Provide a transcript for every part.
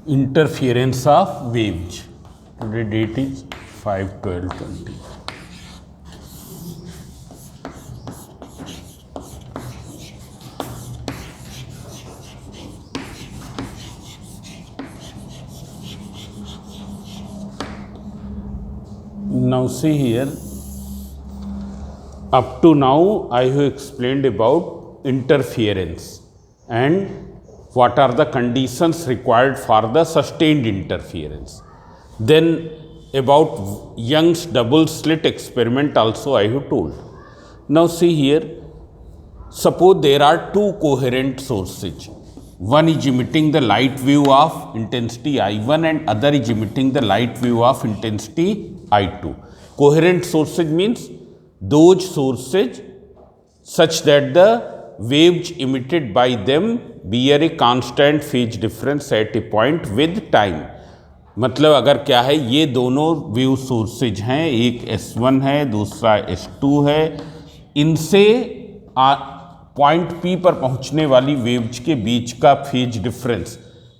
Interference of waves. Today date is 5/12/20. Now see here, up to now I have explained about interference and what are the conditions required for the sustained interference. Then about Young's double slit experiment also I have told. Now see here, suppose there are two coherent sources. One is emitting the light wave of intensity I1 and other is emitting the light wave of intensity I2. Coherent sources means those sources such that the waves emitted by them bear a constant phase difference at a point with time. मतलब अगर क्या है, ये दोनों wave sources हैं, एक S1 है दूसरा S2 है, इनसे पॉइंट P पर पहुंचने वाली वेव्स के बीच का फेज डिफरेंस,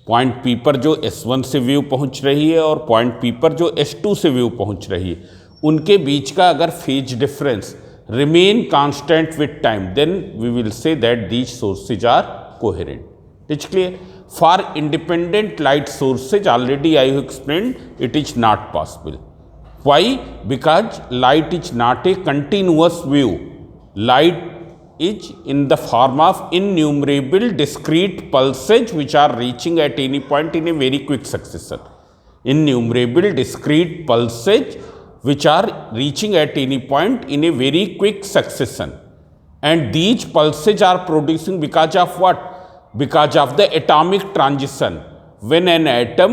पॉइंट P पर जो S1 से वेव पहुंच रही है और पॉइंट P पर जो S2 से वेव पहुंच रही है, उनके बीच का अगर phase difference remain constant with time, then we will say that these sources are coherent. It's clear? For independent light sources, already I have explained, it is not possible. Why? Because light is not a continuous wave. Light is in the form of innumerable discrete pulses which are reaching at any point in a very quick succession. Innumerable discrete pulses which are reaching at any point in a very quick succession. And these pulses are producing because of what? Because of the atomic transition. When an atom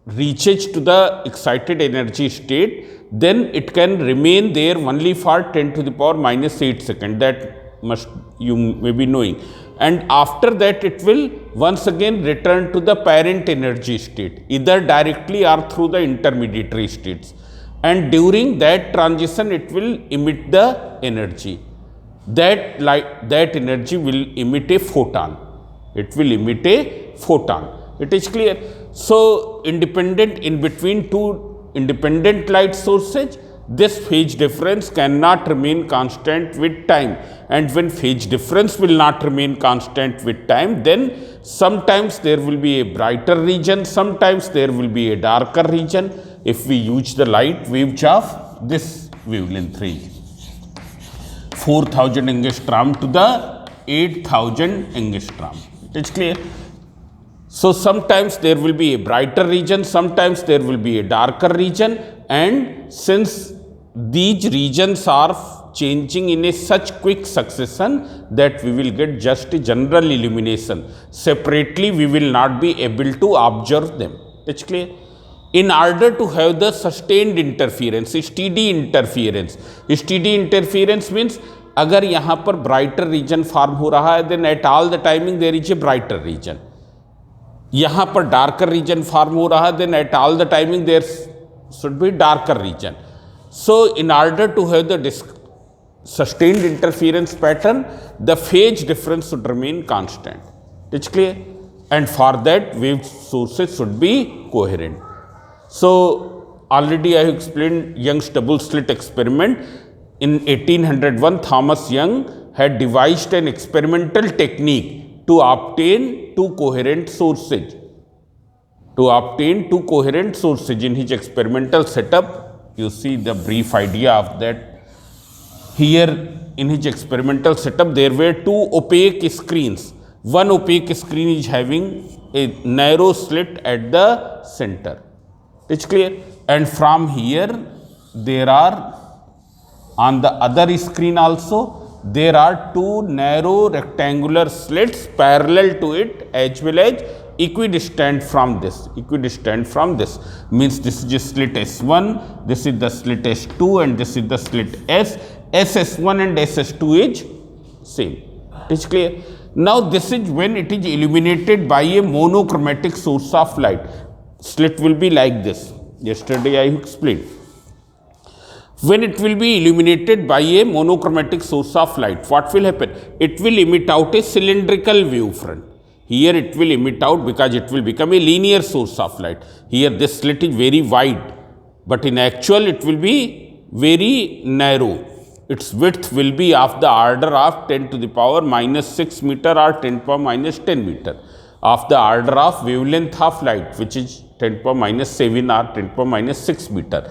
reaches to the excited energy state, then it can remain there only for 10 to the power minus 8 seconds. That must you may be knowing. And after that it will once again return to the parent energy state, either directly or through the intermediary states. And during that transition it will emit the energy. That energy will emit a photon. It will emit a photon. It is clear. So independent in between two independent light sources, this phase difference cannot remain constant with time. And when phase difference will not remain constant with time, then sometimes there will be a brighter region, sometimes there will be a darker region if we use the light waves of this wavelength range, 4000 angstrom to the 8000 angstrom. It's clear. So sometimes there will be a brighter region, sometimes there will be a darker region, and since these regions are changing in a such quick succession that we will get just a general illumination. Separately we will not be able to observe them. It's clear. In order to have the sustained interference, steady interference means अगर यहाँ पर brighter region form हो रहा है, then at all the timing there is a brighter region. यहाँ पर darker region form हो रहा है, then at all the timing there should be darker region. So in order to have the sustained interference pattern, the phase difference should remain constant. It's clear? And for that wave sources should be coherent. So already I have explained Young's double slit experiment. In 1801, Thomas Young had devised an experimental technique to obtain two coherent sources. In his experimental setup, you see the brief idea of that. Here in his experimental setup, there were two opaque screens. One opaque screen is having a narrow slit at the center. It's clear. And from here there are, on the other screen also, there are two narrow rectangular slits parallel to it as well as equidistant from this. Means this is slit S1, this is the slit S2 and this is the slit S. SS1 and SS2 is same. It's clear. Now this is when it is illuminated by a monochromatic source of light. Slit will be like this. Yesterday I explained. When it will be illuminated by a monochromatic source of light, what will happen? It will emit out a cylindrical wavefront. Here it will emit out because it will become a linear source of light. Here this slit is very wide, but in actual it will be very narrow. Its width will be of the order of 10 to the power minus 6 meter or 10 power minus 10 meter, of the order of wavelength of light, which is 10 power minus 7 or 10 power minus 6 meter.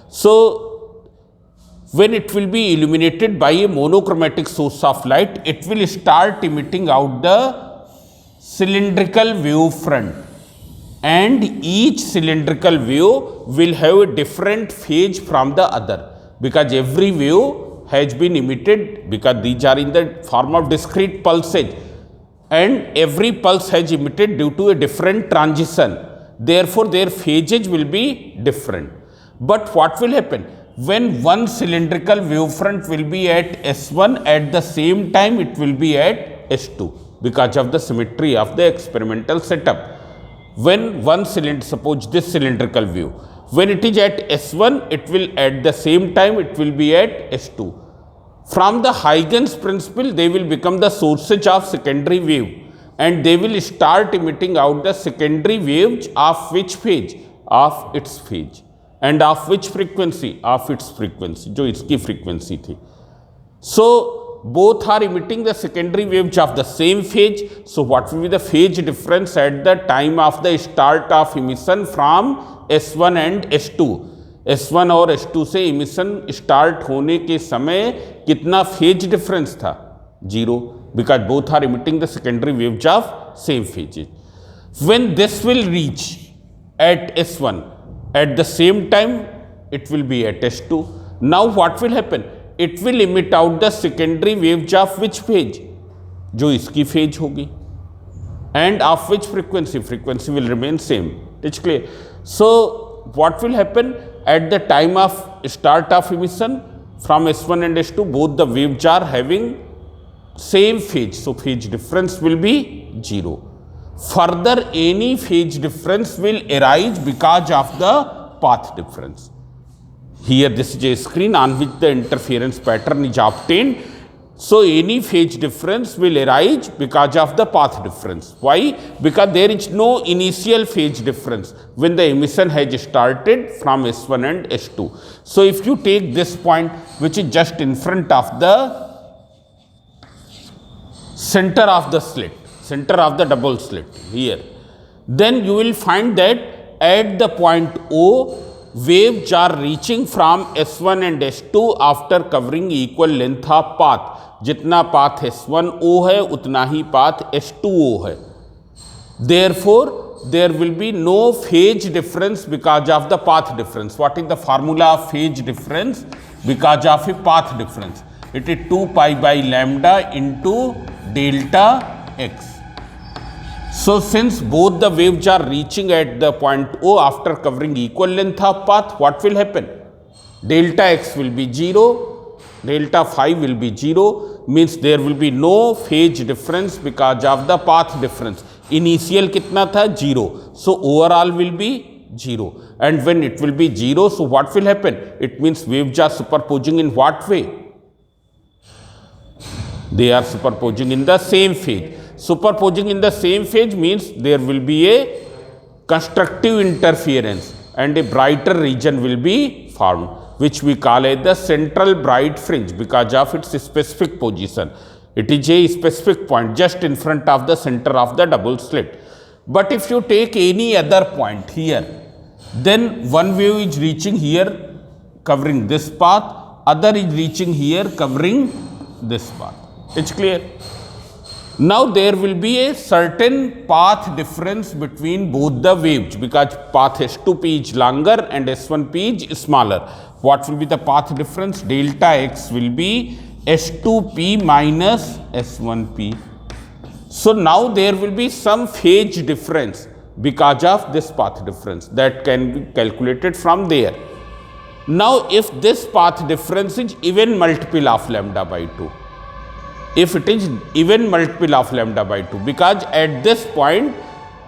So when it will be illuminated by a monochromatic source of light, it will start emitting out the cylindrical wave front, and each cylindrical wave will have a different phase from the other, because every wave has been emitted, because these are in the form of discrete pulses, and every pulse has emitted due to a different transition. Therefore, their phases will be different. But what will happen? When one cylindrical wavefront will be at S1, at the same time it will be at S2, because of the symmetry of the experimental setup. When one cylinder, suppose this cylindrical wave, when it is at S1, it will at the same time it will be at S2. From the Huygens principle, they will become the sources of secondary wave, and they will start emitting out the secondary waves of which phase? Of its phase. And of which frequency? Of its frequency, जो इसकी frequency थी. So both are emitting the secondary waves of the same phase. So what will be the phase difference at the time of the start of emission from S1 and S2? S1 और S2 से emission start होने के समय कितना phase difference था? 0, because both are emitting the secondary waves of same phases. When this will reach at S1, at the same time it will be at S2. Now what will happen? It will emit out the secondary waves of which phase? जो इसकी phase होगी. And of which frequency? Frequency will remain same. It's clear. So what will happen at the time of start of emission from S1 and S2? Both the waves are having same phase. So phase difference will be 0. Further, any phase difference will arise because of the path difference. Here this is a screen on which the interference pattern is obtained. So any phase difference will arise because of the path difference. Why? Because there is no initial phase difference when the emission has started from S1 and S2. So if you take this point, which is just in front of the center of the slit, center of the double slit here, then you will find that at the point O, waves are reaching from S1 and S2 after covering equal length of path. जितना path S1O है उतना ही path S2O है. Therefore, there will be no phase difference because of the path difference. What is the formula of phase difference? Because of a path difference, it is 2 pi by lambda into delta x. So since both the waves are reaching at the point O after covering equal length of path, what will happen? Delta x will be 0, delta phi will be 0, means there will be no phase difference because of the path difference. Initial kitna tha? 0. So overall will be 0. And when it will be 0, so what will happen? It means waves are superposing in what way? They are superposing in the same phase. Superposing in the same phase means there will be a constructive interference and a brighter region will be formed, which we call it the central bright fringe because of its specific position. It is a specific point just in front of the center of the double slit. But if you take any other point here, then one wave is reaching here covering this path, other is reaching here covering this path. It's clear? Now there will be a certain path difference between both the waves because path S2P is longer and S1P is smaller. What will be the path difference? Delta x will be S2P minus S1P. So now there will be some phase difference because of this path difference that can be calculated from there. Now if this path difference is even multiple of lambda by 2, if it is even multiple of lambda by 2, because at this point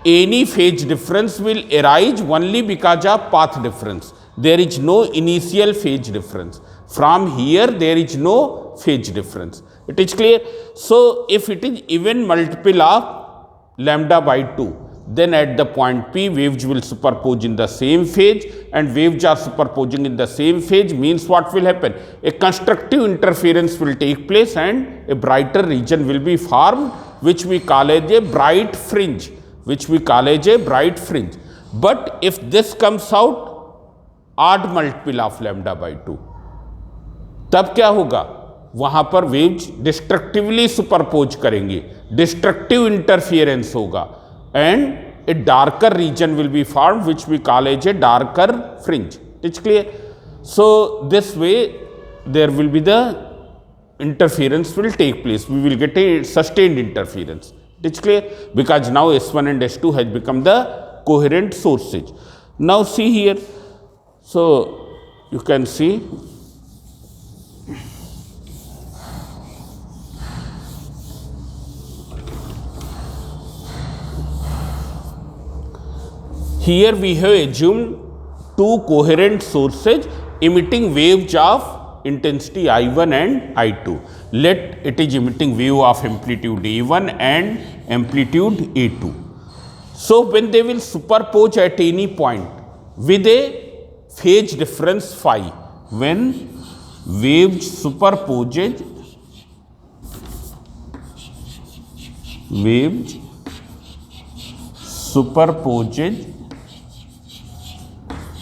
any phase difference will arise only because of path difference. There is no initial phase difference. From here there is no phase difference. It is clear? So if it is even multiple of lambda by 2. Then at the point P, waves will superpose in the same phase, and waves are superposing in the same phase means what will happen? A constructive interference will take place and a brighter region will be formed, which we call as a bright fringe, But if this comes out odd multiple of lambda by 2, तब क्या होगा? वहां पर waves destructively superpose करेंगे, destructive interference होगा, and a darker region will be formed, which we call as a darker fringe. It's clear? So this way there will be the interference will take place. We will get a sustained interference. It's clear? Because now S1 and S2 has become the coherent sources. Now see here. So you can see here we have assumed two coherent sources emitting waves of intensity I1 and I2. Let it is emitting wave of amplitude A1 and amplitude A2. So when they will superpose at any point with a phase difference phi, when waves superposes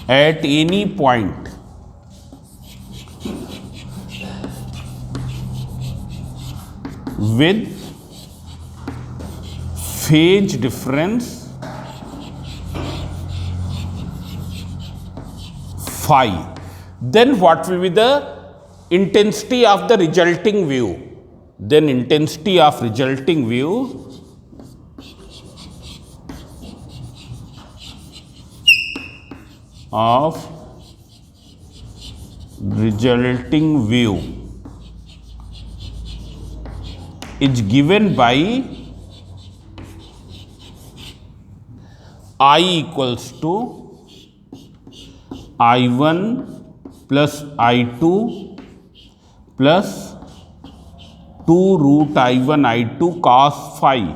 at any point with phase difference phi, then what will be the intensity of the resulting wave? Then intensity of resulting wave is given by I equals to I1 plus I2 plus 2 root I1 I2 cos phi.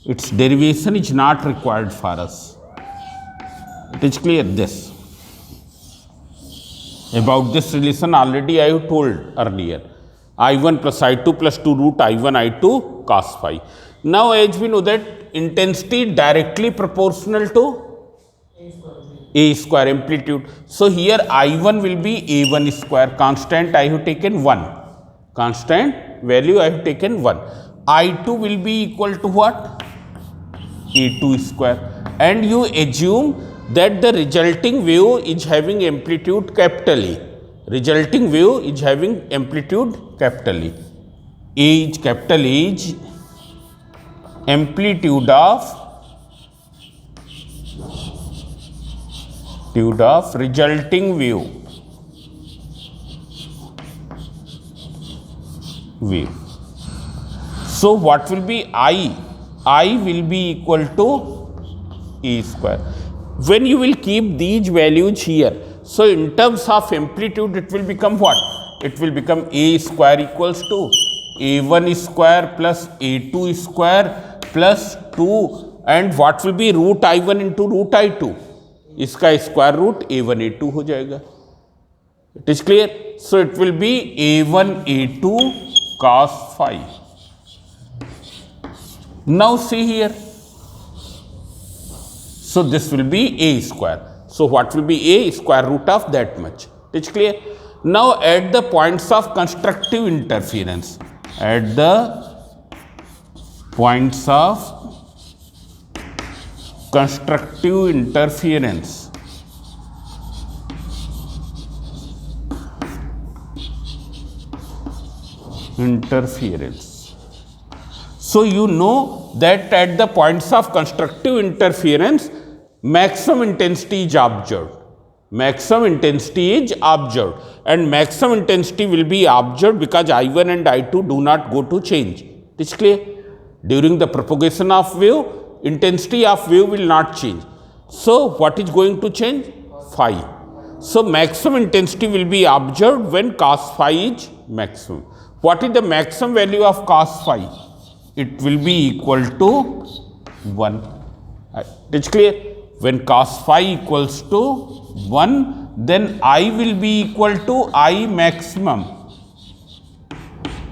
Its derivation is not required for us. It is clear this. About this relation already I have told earlier. I1 plus I2 plus 2 root I1 I2 cos phi. Now as we know that intensity directly proportional to A square amplitude. So here I1 will be A1 square, constant I have taken 1. Constant value I have taken 1. I2 will be equal to what? A2 square. And you assume that the resulting wave is having amplitude capital A. Resulting wave is having amplitude capital A. A is capital A is amplitude of resulting wave. So what will be I? I will be equal to A square. When you will keep these values here, so in terms of amplitude it will become what? It will become A square equals to A1 square plus A2 square plus 2, and what will be root I1 into root I2? इसका square root A1 A2 हो जाएगा. It is clear? So it will be A1 A2 cos phi. Now see here. So this will be A square. So what will be A? Square root of that much. It is clear? Now at the points of constructive interference, at the points of constructive interference, so you know that at the points of constructive interference maximum intensity is observed. Maximum intensity is observed, and maximum intensity will be observed because I1 and I2 do not go to change. It is clear? During the propagation of wave, intensity of wave will not change. So what is going to change? Phi. So maximum intensity will be observed when cos phi is maximum. What is the maximum value of cos phi? it will be equal to 1. It is clear? When cos phi equals to 1, then I will be equal to I maximum.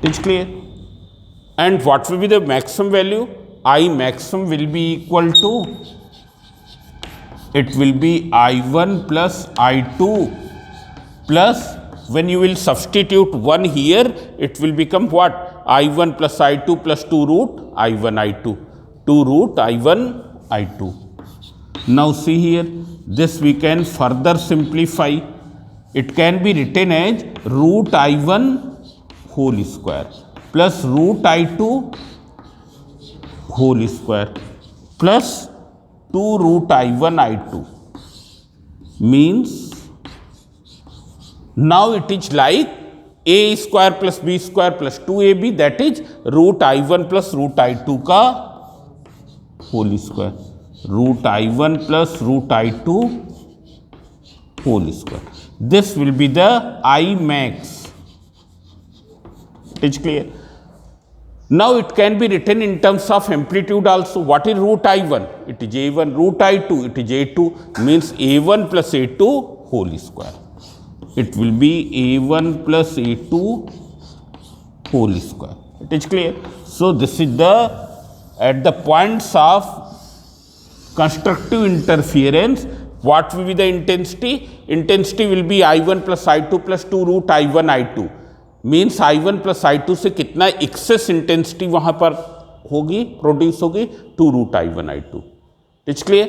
It is clear? And what will be the maximum value? I maximum will be equal to, it will be I1 plus I2 plus, when you will substitute 1 here, it will become what? I1 plus I2 plus 2 root I1 I2. 2 root I1 I2. Now see here, this we can further simplify. It can be written as root I1 whole square plus root I2 whole square plus 2 root I1 I2. Means now it is like a square plus b square plus 2ab, that is root I1 plus root I2 का whole square. Root I1 plus root I2 whole square. This will be the I max. It is clear? Now it can be written in terms of amplitude also. What is root I1? It is A1. Root I2, it is A2. Means A1 plus A2 whole square. It will be A1 plus A2 whole square. It is clear? So this is the, at the points of constructive interference, what will be the intensity? Intensity will be I1 plus I2 plus 2 root I1 I2. Means I1 plus I2 से कितना access intensity वहां पर होगी, produce होगी? 2 root I1 I2. It's clear?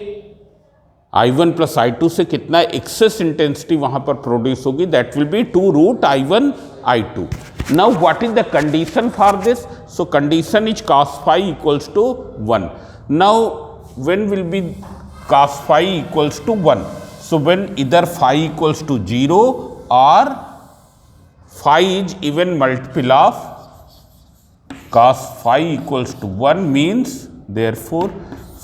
I1 plus I2 से कितना access intensity वहां पर प्रोड्यूस होगी? That will be 2 root I1 I2. Now what is the condition for this? So condition is cos phi equals to 1. Now when will be cos phi equals to 1? So when इधर phi equals to 0 और phi is even multiple of cos phi equals to 1, means therefore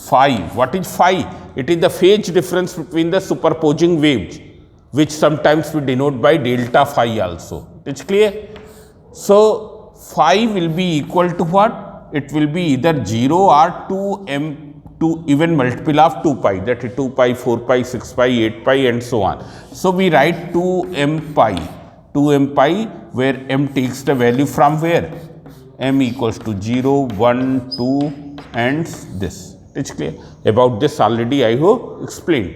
phi, what is phi? It is the phase difference between the superposing waves, which sometimes we denote by delta phi also. It's clear? So phi will be equal to what? It will be either 0 or 2m, 2 even multiple of 2 pi, that is 2 pi, 4 pi, 6 pi, 8 pi and so on. So we write 2m pi. 2m pi, where m takes the value from where? M equals to 0, 1, 2 and this. It's clear? About this already I have explained.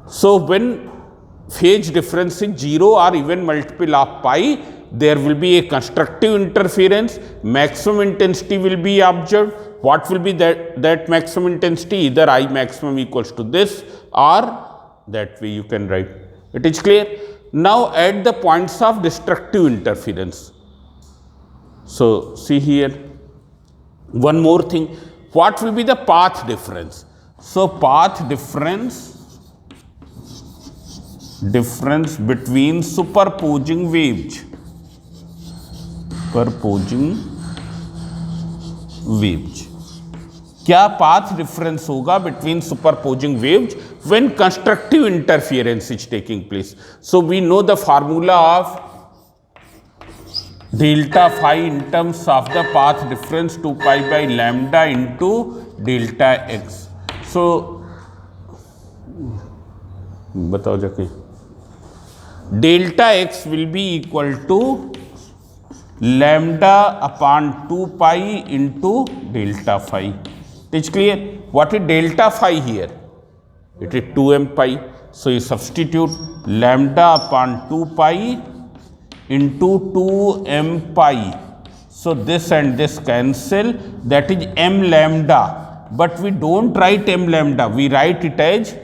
So when phase difference is 0 or even multiple of pi, there will be a constructive interference. Maximum intensity will be observed. What will be that maximum intensity? Either I maximum equals to this, or that way you can write. It is clear? Now at the points of destructive interference. So see here, one more thing. What will be the path difference? So path difference between superposing waves. क्या path difference होगा between superposing waves when constructive interference is taking place? So we know the formula of delta phi in terms of the path difference 2 pi by lambda into delta x. So बताओ जाके, delta x will be equal to lambda upon 2 pi into delta phi. It is clear? What is delta phi here? It is 2m pi. So you substitute lambda upon 2 pi into 2m pi. So this and this cancel. That is m lambda. But we don't write m lambda. We write it as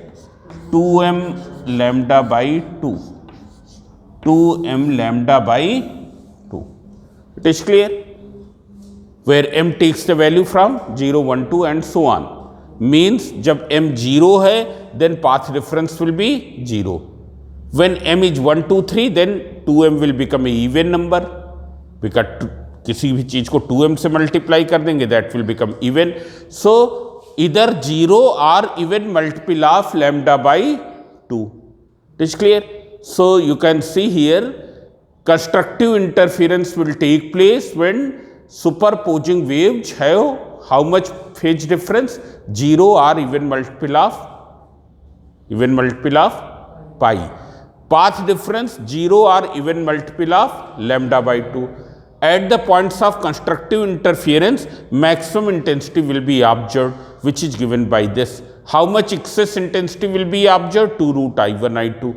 2m lambda by 2. 2m lambda by 2. It is clear? Where m takes the value from 0, 1, 2 and so on. Means जब m 0 है, then path difference will be 0. When m is 1, 2, 3, then 2m will become an even number. Because किसी भी चीज को 2m से multiply कर देंगे, that will become even. So either 0 or even multiple of lambda by 2. It is clear? So you can see here, constructive interference will take place when superposing waves have how much phase difference? 0 or even multiple of pi. Path difference 0 or even multiple of lambda by 2. At the points of constructive interference, maximum intensity will be observed, which is given by this. How much excess intensity will be observed? 2 root I1 I2.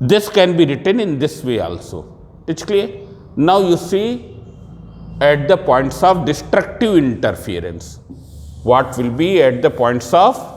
This can be written in this way also. It's clear? Now you see at the points of destructive interference, what will be at the points of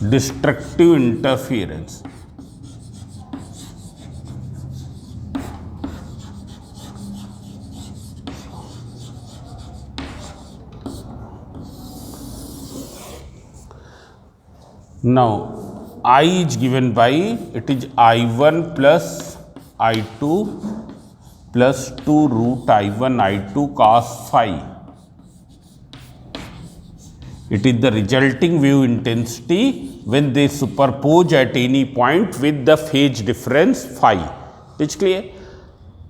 destructive interference. Now I is given by, it is I1 plus I2 plus 2 root I1 I2 cos phi. It is the resulting wave intensity when they superpose at any point with the phase difference phi. It's clear?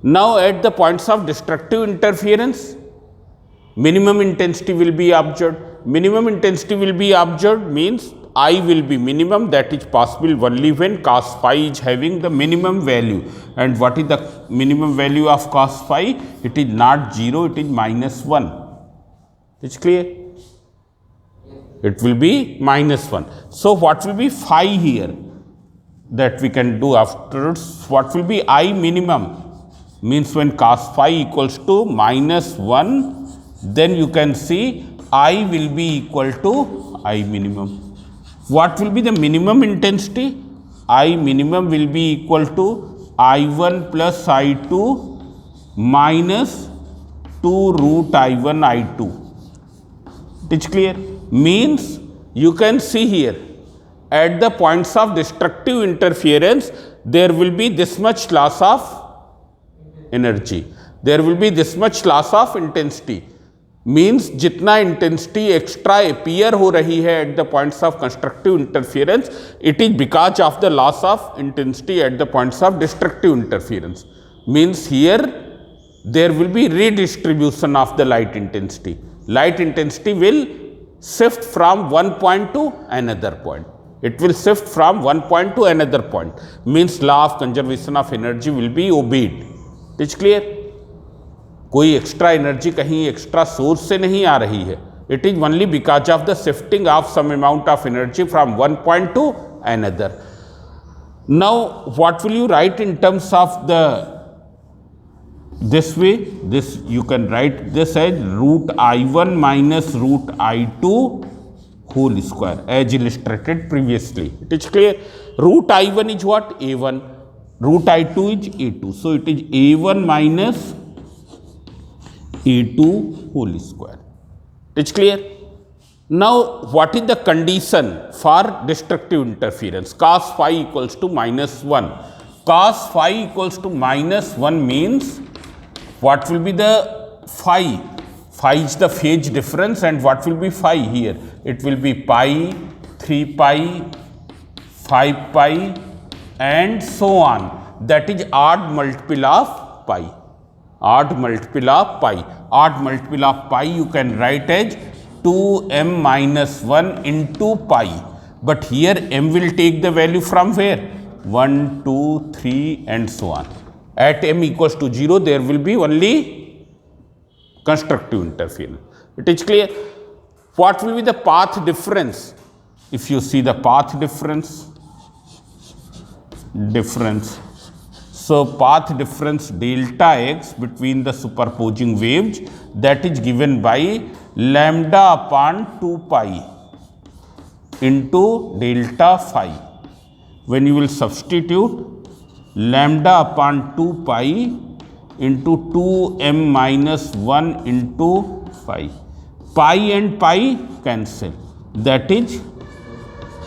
Now at the points of destructive interference, minimum intensity will be observed. Minimum intensity will be observed means I will be minimum, that is possible only when cos phi is having the minimum value. And what is the minimum value of cos phi? It is not 0, it is -1. It's clear? It will be -1. So what will be phi here? That we can do afterwards. What will be I minimum? Means when cos phi equals to -1, then you can see I will be equal to I minimum. What will be the minimum intensity? I minimum will be equal to I1 plus I2 minus 2 root I1 I2. It's clear? Means you can see here at the points of destructive interference, there will be this much loss of energy. There will be this much loss of intensity. Means जितना intensity extra appear हो रही है at the points of constructive interference, it is because of the loss of intensity at the points of destructive interference. Means here there will be redistribution of the light intensity. Light intensity will shift from one point to another point. It will shift from one point to another point. Means law of conservation of energy will be obeyed. It's clear? कोई extra energy कहीं extra source से नहीं आ रही है. It is only because of the shifting of some amount of energy from one point to another. Now what will you write in terms of the this way? This you can write this as root I1 minus root I2 whole square as illustrated previously. It is clear? Root I1 is what? A1. Root I2 is A2. So it is A1 minus A2 whole square. It's clear? Now what is the condition for destructive interference? Cos phi equals to -1. Cos phi equals to -1 means what will be the phi? Phi is the phase difference, and what will be phi here? It will be pi, 3 pi, 5 pi and so on. That is odd multiple of pi. Odd multiple of pi. Odd multiple of pi you can write as 2m minus 1 into pi. But here m will take the value from where? 1, 2, 3 and so on. At m equals to 0, there will be only constructive interference. It is clear? What will be the path difference? If you see the path difference. So path difference delta x between the superposing waves, that is given by lambda upon 2 pi into delta phi. when you will substitute lambda upon 2 pi into 2m minus 1 into pi. Pi and pi cancel. That is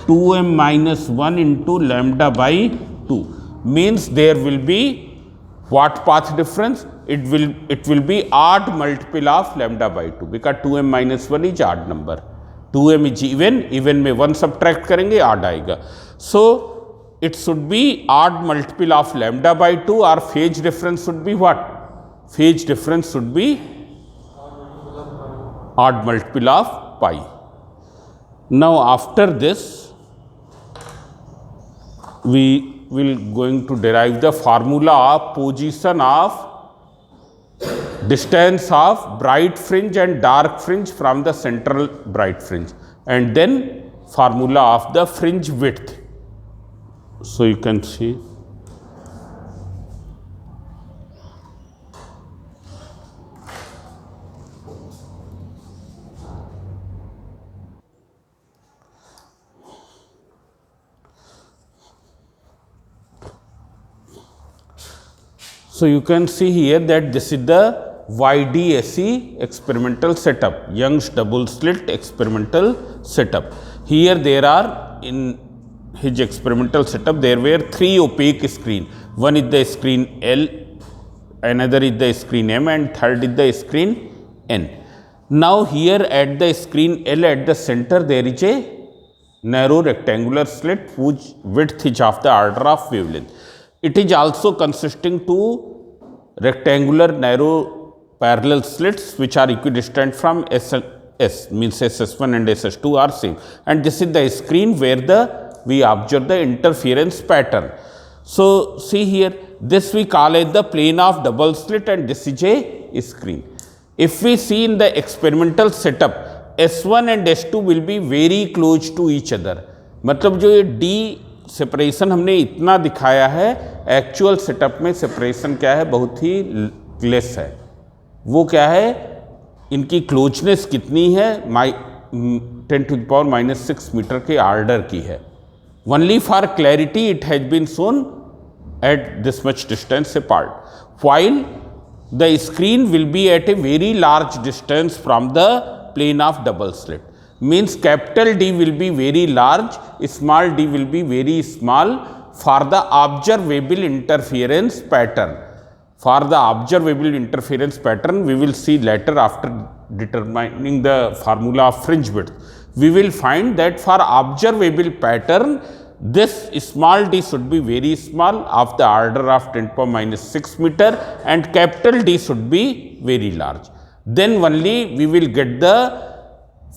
2m minus 1 into lambda by 2. Means there will be what path difference? It will be odd multiple of lambda by 2 because 2m minus 1 is odd number. 2m is even में 1 subtract करेंगे odd आएगा. So it should be odd multiple of lambda by 2 or phase difference should be what? Phase difference should be odd multiple of pi. Now after this we will going to derive the formula of position of distance of bright fringe and dark fringe from the central bright fringe, and then formula of the fringe width. So you can see here that this is the YDSE experimental setup, Young's double slit experimental setup. Here there are, in his experimental setup, there were 3 opaque screen. One is the screen L, another is the screen M, and third is the screen N. Now here at the screen L at the center there is a narrow rectangular slit whose width is of the order of wavelength. It is also consisting to rectangular narrow parallel slits which are equidistant from S, means SS1 and SS2 are same, and this is the screen where we observe the interference pattern. So see here, this we call as the plane of double slit and this is a screen. If we see in the experimental setup, S1 and S2 will be very close to each other. मतलब जो ये D separation हमने इतना दिखाया है, actual setup में separation क्या है, बहुत ही लेस है. वो क्या है, इनकी क्लोजनेस कितनी है, 10⁻⁻⁶ मीटर के ऑर्डर की है. Only for clarity it has been shown at this much distance apart, while the screen will be at a very large distance from the plane of double slit. Means capital D will be very large, small d will be very small for the observable interference pattern. For the observable interference pattern, we will see later after determining the formula of fringe width. We will find that for observable pattern, this small d should be very small of the order of 10⁻⁶ meter and capital D should be very large. Then only we will get the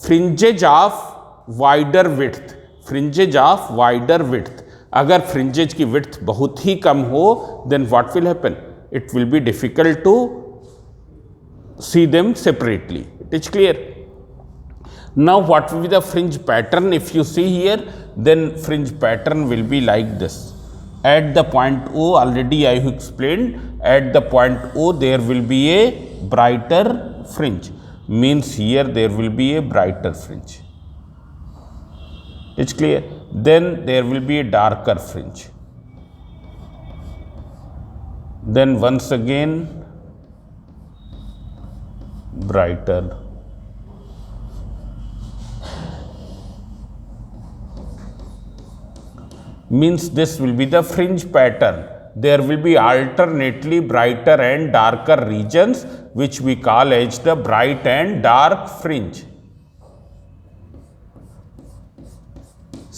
fringes of wider width. Fringes of wider width, अगर fringes की width बहुत ही कम हो, then what will happen, it will be difficult to see them separately. It is clear. Now what will be the fringe pattern? If you see here, then fringe pattern will be like this. At the point O, already I have explained, at the point O there will be a brighter fringe. Means here there will be a brighter fringe. It's clear. Then there will be a darker fringe. Then once again brighter. Means this will be the fringe pattern. There will be alternately brighter and darker regions which we call as the bright and dark fringe.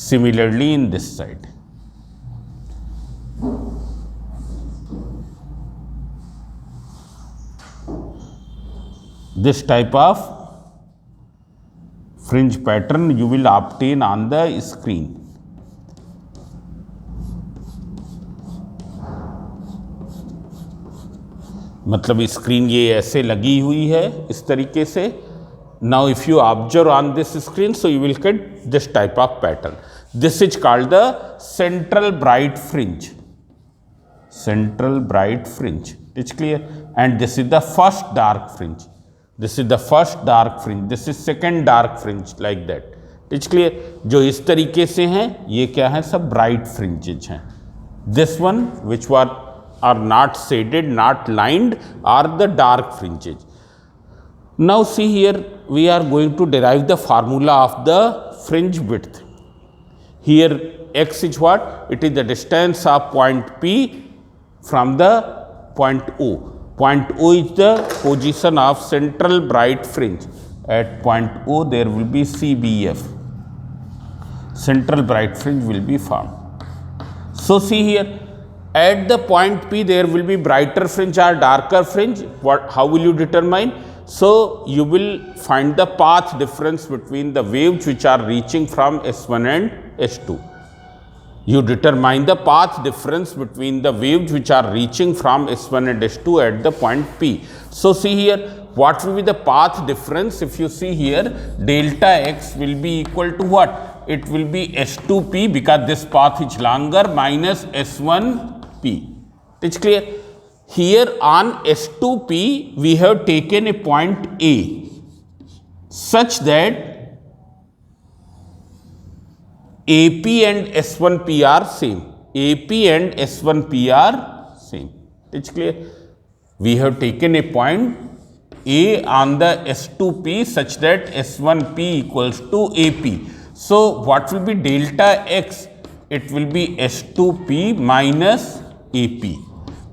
Similarly in this side. This type of fringe pattern you will obtain on the screen. मतलब screen ये ऐसे लगी हुई है इस तरीके से. Now if you observe on this screen, so you will get this type of pattern. This is called the central bright fringe. Central bright fringe. It's clear. And this is the first dark fringe. This is the first dark fringe. This is second dark fringe, like that. It's clear. जो इस तरीके से हैं ये क्या है, सब bright fringes हैं। This one which are not shaded, not lined, are the dark fringes. Now see here we are going to derive the formula of the fringe width. Here x is what? It is the distance of point P from the point O. Point O is the position of central bright fringe. At point O there will be CBF. Central bright fringe will be formed. So see here, at the point P there will be brighter fringe or darker fringe. How will you determine? So you will find the path difference between the waves which are reaching from S1 and S2. You determine the path difference between the waves which are reaching from S1 and S2 at the point P. So see here, what will be the path difference? If you see here, delta x will be equal to what? It will be S2P, because this path is longer, minus S1P. It's clear? Here on S2P we have taken a point A such that AP and S1P are same. AP and S1P are same. It's clear? We have taken a point A on the S2P such that S1P equals to AP. So what will be delta x? It will be S2P minus AP.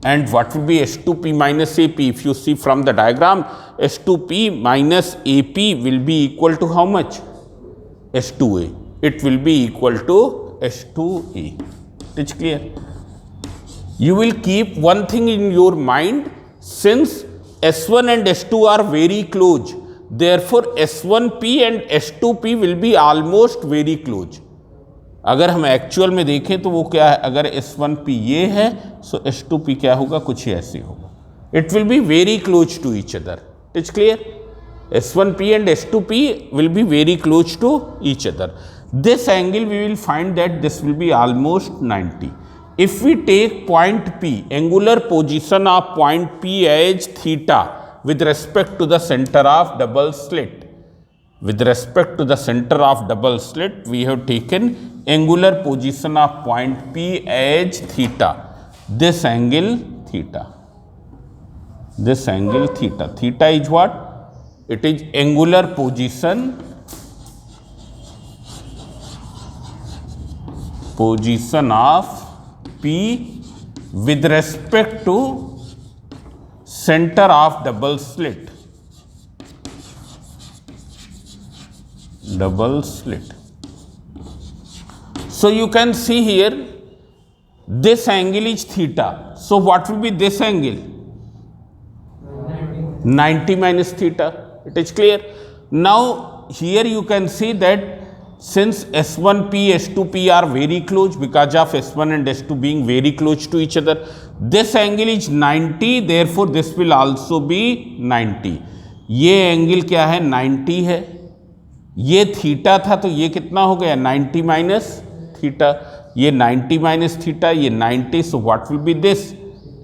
And what will be S2P minus AP? If you see from the diagram, S2P minus AP will be equal to how much? S2A. It will be equal to S2A. It's clear? You will keep one thing in your mind, since S1 and S2 are very close, therefore S1P and S2P will be almost very close. अगर हम actual में देखें तो वो क्या है, अगर S1P ये है सो S2P क्या होगा, कुछ ऐसे होगा. It will be very close to each other. It's clear? S1P and S2P will be very close to each other. This angle we will find that this will be almost 90. If we take point P, angular position of point P as theta with respect to the center of double slit. With respect to the center of double slit, we have taken angular position of point P as theta. This angle theta. This angle theta. Theta is what? It is angular position of P with respect to center of double slit. Double slit. So you can see here, this angle is theta. So what will be this angle? 90 minus theta. It is clear? Now here you can see that since S1P, S2P are very close because of S1 and S2 being very close to each other, this angle is 90, therefore this will also be 90. ये angle क्या है, 90 है. ये theta था तो ये कितना हो गया, 90 माइनस थीटा. ये 90 माइनस थीटा, ये 90. So what will be this?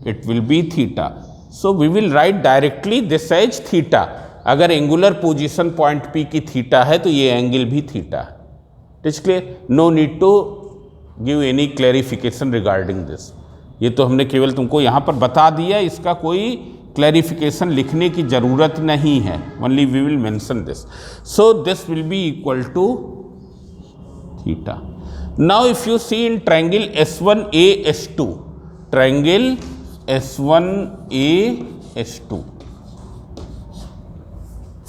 It will be theta. So we will write directly this as theta. अगर एंगुलर पोजीशन पॉइंट पी की थीटा है तो ये एंगल भी थीटा है. It's clear? No need to give any clarification regarding this. ये तो हमने केवल तुमको यहाँ पर बता दिया, इसका कोई क्लैरिफिकेशन लिखने की जरूरत नहीं है. Only we will mention this. So this will be equal to theta. Now if you see in triangle S1A S2, triangle S1A S2,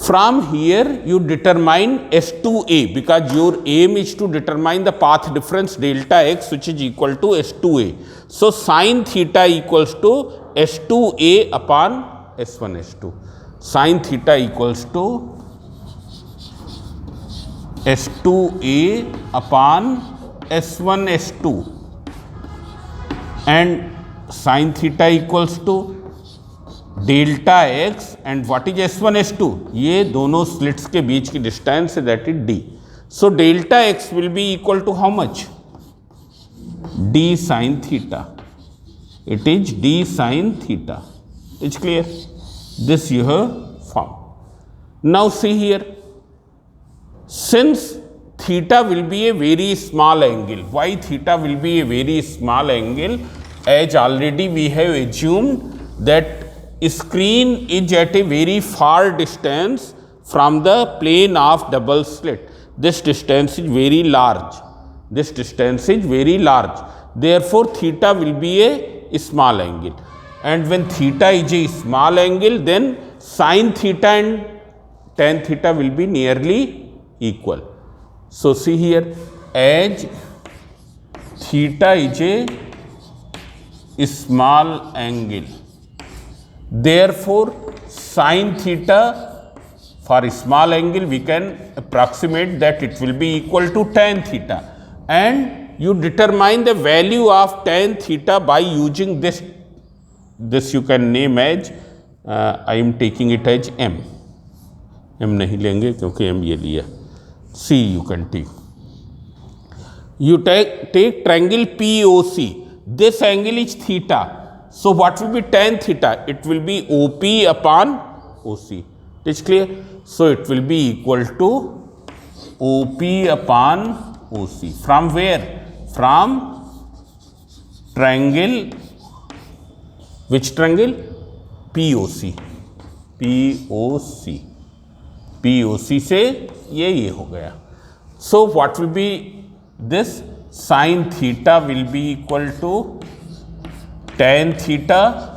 from here you determine S2A because your aim is to determine the path difference delta x which is equal to S2A. So sin theta equals to S2A upon S1 S2. Sin theta equals to S2A upon S1 S2, and sin theta equals to delta x and what is S1 S2, ये दोनों slits के बीच की distance है, that is d. So delta x will be equal to how much? d sin theta. It is d sin theta. It's clear? This you have found. Now see here, since theta will be a very small angle. Why theta will be a very small angle? As already we have assumed that screen is at a very far distance from the plane of double slit. This distance is very large. This distance is very large. Therefore, theta will be a small angle. And when theta is a small angle, then sin theta and tan theta will be nearly equal. So, see here, as theta is a small angle, therefore, sin theta for a small angle we can approximate that it will be equal to tan theta, and you determine the value of tan theta by using this you can name as I am taking it as m नहीं लेंगे क्योंकि m ये लिया, c you can take. You take triangle POC. This angle is theta. So what will be tan theta? It will be OP upon OC. It is clear? So it will be equal to OP upon OC. From where? From triangle. Which triangle? POC. POC. POC से ये हो गया. So what will be this? Sin theta will be equal to tan theta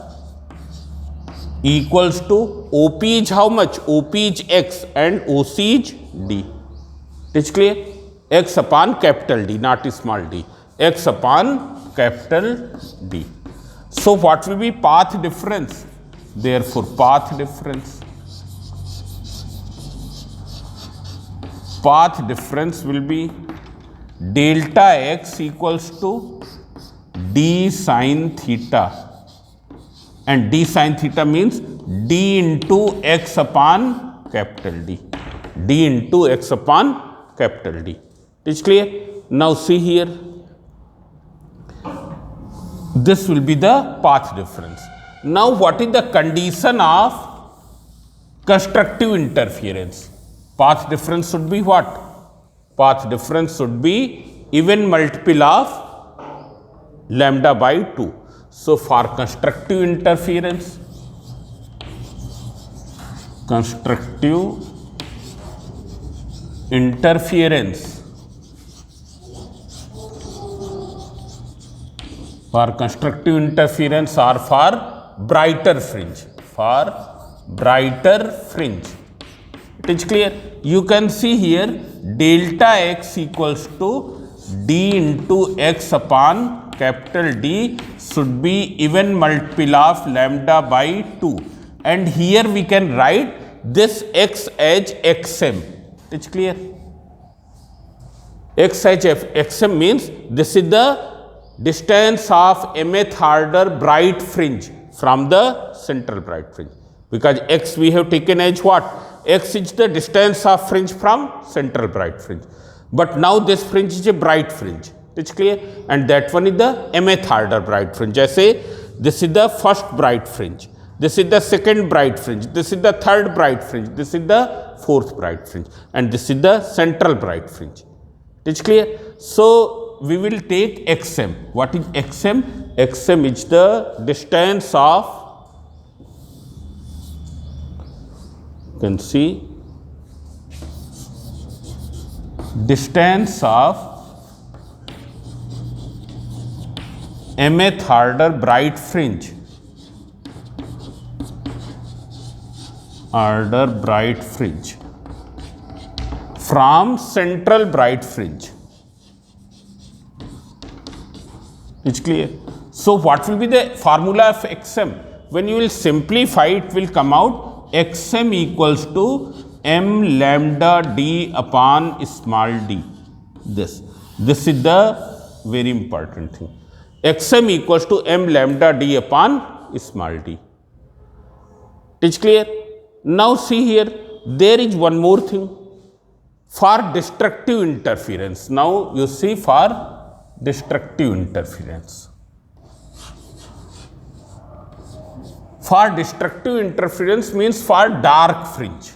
equals to OP is how much? OP is x and OC is d. It is clear? X upon capital D, not small d. X upon capital D. So what will be path difference? Therefore, path difference. Path difference will be delta x equals to d sin theta, and d sin theta means d into x upon capital D. D into x upon capital D. It is clear? Now see here, this will be the path difference. Now what is the condition of constructive interference? Path difference should be what? Path difference should be even multiple of lambda by 2. So for constructive interference, for constructive interference or for brighter fringe, it is clear? You can see here delta x equals to d into x upon capital D should be even multiple of lambda by 2, and here we can write this x as xm. It is clear? X as xm means this is the distance of mth order bright fringe from the central bright fringe, because x we have taken as what? X is the distance of fringe from central bright fringe, but now this fringe is a bright fringe. It's clear? And that one is the mth order bright fringe. Jaise this is the first bright fringe, this is the second bright fringe, this is the third bright fringe, this is the fourth bright fringe, and this is the central bright fringe. It's clear? So we will take xm. What is xm? Xm is the distance of, you can see, distance of mth order bright fringe, from central bright fringe. It's clear? So what will be the formula of xm? When you will simplify, it will come out xm equals to m lambda d upon small d. This is the very important thing. Xm equals to m lambda d upon small d. It is clear? Now see here, there is one more thing for destructive interference. Now you see for destructive interference. For destructive interference means for dark fringe.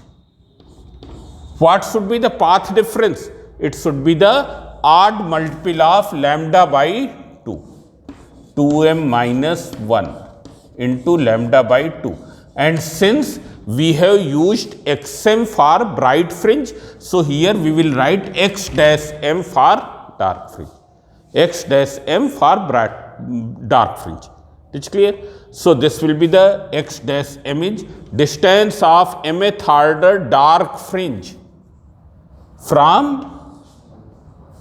What should be the path difference? it should be the odd multiple of lambda by 2, 2m minus 1 into lambda by 2. And since we have used xm for bright fringe, so here we will write x dash m for dark fringe, x dash m for dark fringe. It's clear? So this will be the x dash m is distance of mth order dark fringe from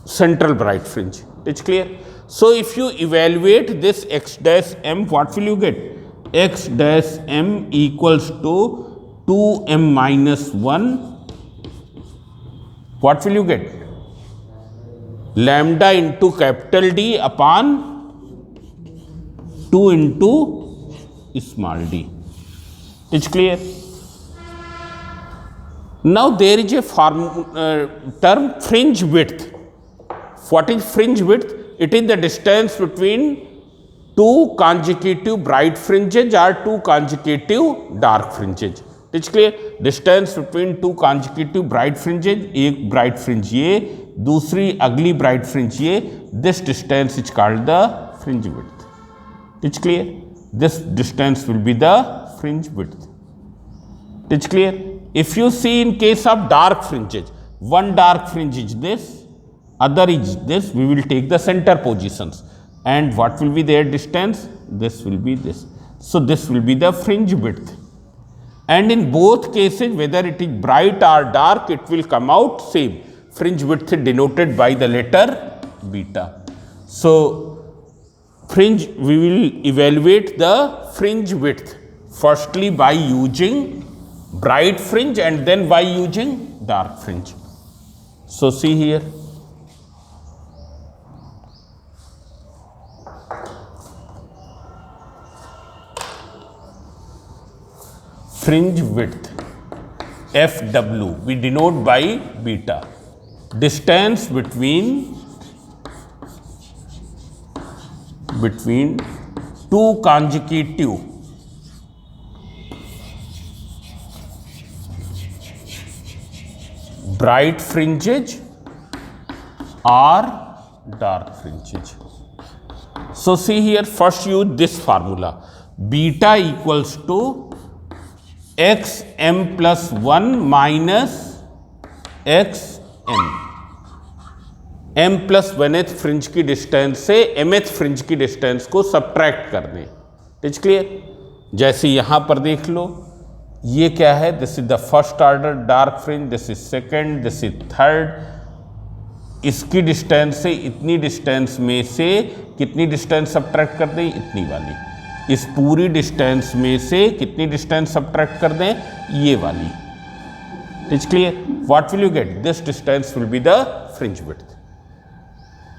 central bright fringe. It's clear? So if you evaluate this x dash m, what will you get? X dash m equals to 2m minus 1. What will you get? Lambda into capital D upon 2 into small d. It's clear? Now there is a term fringe width. What is fringe width? It is the distance between two consecutive bright fringes or two consecutive dark fringes. It's clear? Distance between two consecutive bright fringes, एक bright fringe ये, दूसरी अगली bright fringe ये, this distance is called the fringe width. It's clear? This distance will be the fringe width. It's clear? If you see in case of dark fringes, one dark fringe is this, other is this, we will take the center positions. And what will be their distance? This will be this. So this will be the fringe width. And in both cases, whether it is bright or dark, it will come out same. Fringe width is denoted by the letter beta. So fringe, we will evaluate the fringe width firstly by using bright fringe and then by using dark fringe. So see here. Fringe width FW we denote by beta. Distance between two consecutive bright fringes or dark fringes. So see here, first use this formula, beta equals to x m plus 1 minus x m. m plus 1th fringe की distance से mth fringe की distance को subtract कर दें. It's clear? जैसे यहां पर देख लो, ये क्या है? This is the first order dark fringe, this is second, this is third. इसकी डिस्टेंस से इतनी डिस्टेंस में से कितनी डिस्टेंस सब्ट्रैक्ट कर दें? इतनी वाली. इस पूरी डिस्टेंस में से कितनी डिस्टेंस सब्ट्रैक्ट कर दें? ये वाली. It's clear? What will you get? This distance will be the fringe width,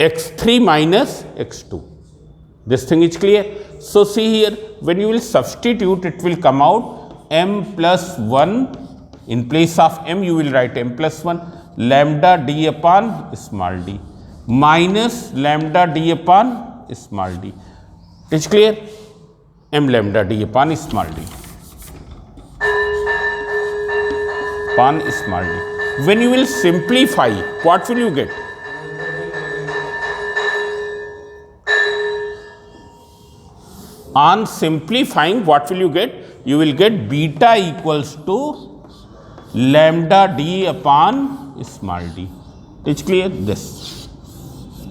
x3 minus x2. This thing is clear? So see here, when you will substitute, it will come out m plus 1. In place of m, you will write m plus 1 lambda d upon small d minus lambda d upon small d. It's clear? M lambda d upon small d upon small d. When you will simplify, what will you get? On simplifying, what will you get? You will get beta equals to lambda d upon small d. It's clear? This.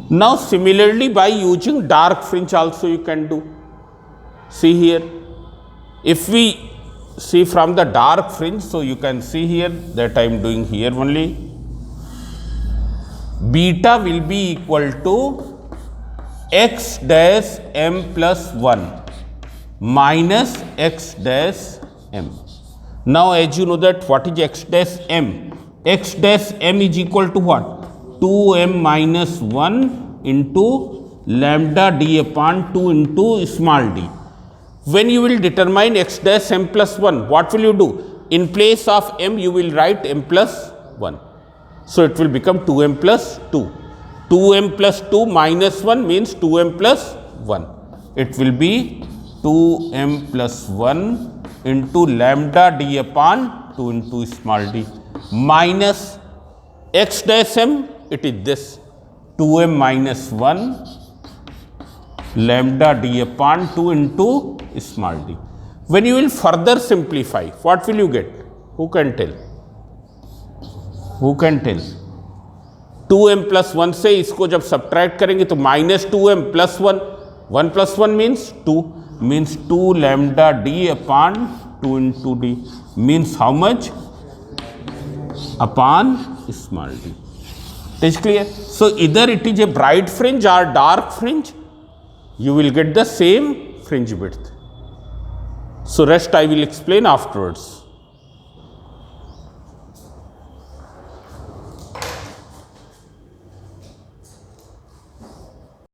Now similarly, by using dark fringe also you can do. See here, if we see from the dark fringe, so you can see here that I am doing here only. Beta will be equal to x dash m plus 1 minus x dash m. Now as you know that what is x dash m? X dash m is equal to what? 2m minus 1 into lambda d upon 2 into small d. When you will determine x dash m plus 1, what will you do? In place of m, you will write m plus 1. So it will become 2m plus 2. 2m plus 2 minus 1 means 2m plus 1. It will be 2m plus 1 into lambda d upon 2 into small d minus x dash m it is this 2m minus 1 lambda d upon 2 into small d. When you will further simplify, what will you get? Who can tell? Who can tell? 2m plus 1 से इसको जब subtract करेंगे तो minus 2m plus 1, 1 plus 1 means 2, means 2 lambda d upon 2 into d, means how much? Upon small d. It is clear? So either it is a bright fringe or dark fringe, you will get the same fringe width. So rest I will explain afterwards.